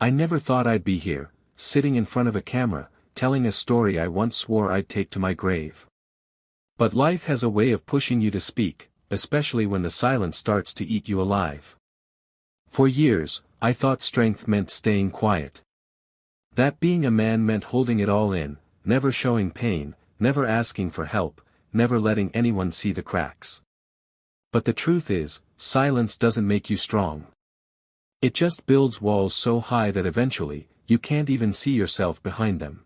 I never thought I'd be here, sitting in front of a camera, telling a story I once swore I'd take to my grave. But life has a way of pushing you to speak, especially when the silence starts to eat you alive. For years, I thought strength meant staying quiet. That being a man meant holding it all in, never showing pain, never asking for help, never letting anyone see the cracks. But the truth is, silence doesn't make you strong. It just builds walls so high that eventually, you can't even see yourself behind them.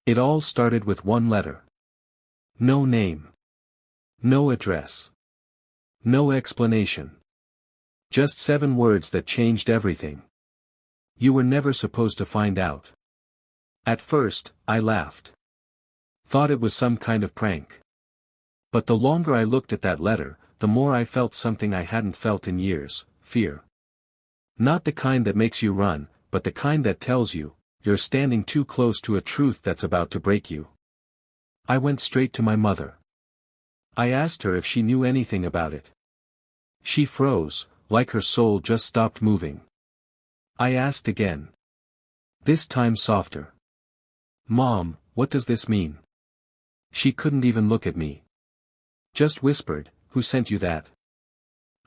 It all started with one letter. No name. No address. No explanation. Just 7 words that changed everything. You were never supposed to find out. At first, I laughed. Thought it was some kind of prank. But the longer I looked at that letter, the more I felt something I hadn't felt in years, fear. Not the kind that makes you run, but the kind that tells you, you're standing too close to a truth that's about to break you. I went straight to my mother. I asked her if she knew anything about it. She froze, like her soul just stopped moving. I asked again. This time softer. Mom, what does this mean? She couldn't even look at me. Just whispered, who sent you that?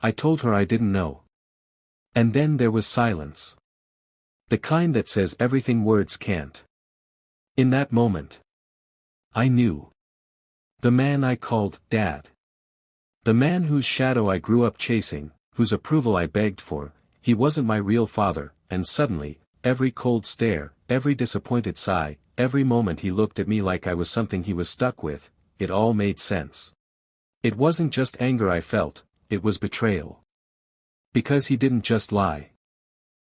I told her I didn't know. And then there was silence. The kind that says everything words can't. In that moment, I knew. The man I called Dad. The man whose shadow I grew up chasing, whose approval I begged for, he wasn't my real father, and suddenly, every cold stare, every disappointed sigh, every moment he looked at me like I was something he was stuck with, it all made sense. It wasn't just anger I felt, it was betrayal. Because he didn't just lie.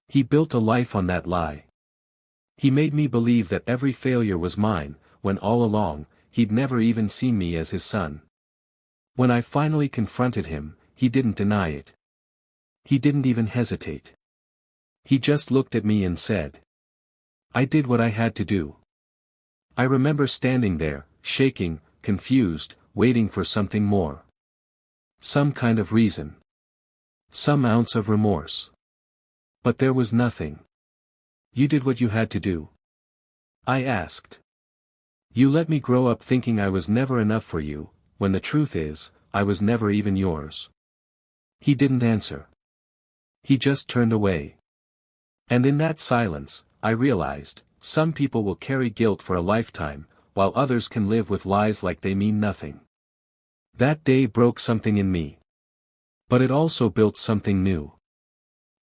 He built a life on that lie. He made me believe that every failure was mine, when all along, he'd never even seen me as his son. When I finally confronted him, he didn't deny it. He didn't even hesitate. He just looked at me and said, I did what I had to do. I remember standing there, shaking, confused, waiting for something more. Some kind of reason. Some ounce of remorse. But there was nothing. You did what you had to do. I asked. You let me grow up thinking I was never enough for you, when the truth is, I was never even yours. He didn't answer. He just turned away. And in that silence, I realized, some people will carry guilt for a lifetime, while others can live with lies like they mean nothing. That day broke something in me. But it also built something new.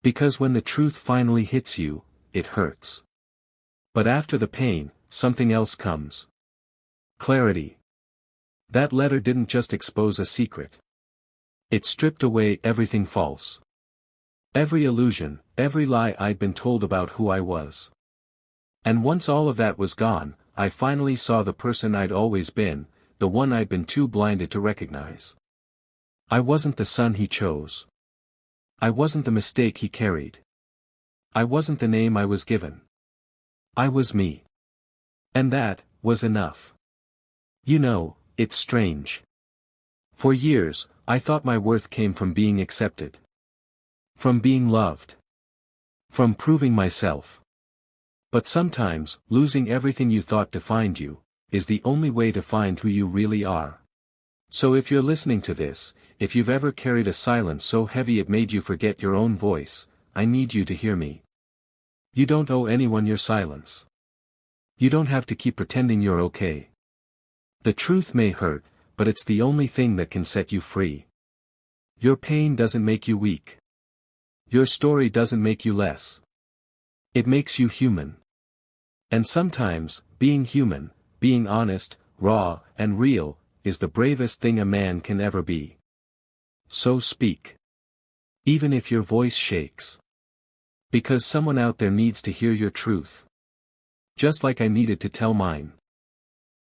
Because when the truth finally hits you, it hurts. But after the pain, something else comes. Clarity. That letter didn't just expose a secret. It stripped away everything false. Every illusion, every lie I'd been told about who I was. And once all of that was gone, I finally saw the person I'd always been, the one I'd been too blinded to recognize. I wasn't the son he chose. I wasn't the mistake he carried. I wasn't the name I was given. I was me. And that was enough. You know, it's strange. For years, I thought my worth came from being accepted. From being loved. From proving myself. But sometimes, losing everything you thought defined you, is the only way to find who you really are. So if you're listening to this, if you've ever carried a silence so heavy it made you forget your own voice, I need you to hear me. You don't owe anyone your silence. You don't have to keep pretending you're okay. The truth may hurt, but it's the only thing that can set you free. Your pain doesn't make you weak. Your story doesn't make you less. It makes you human. And sometimes, being human, being honest, raw, and real, is the bravest thing a man can ever be. So speak. Even if your voice shakes. Because someone out there needs to hear your truth. Just like I needed to tell mine.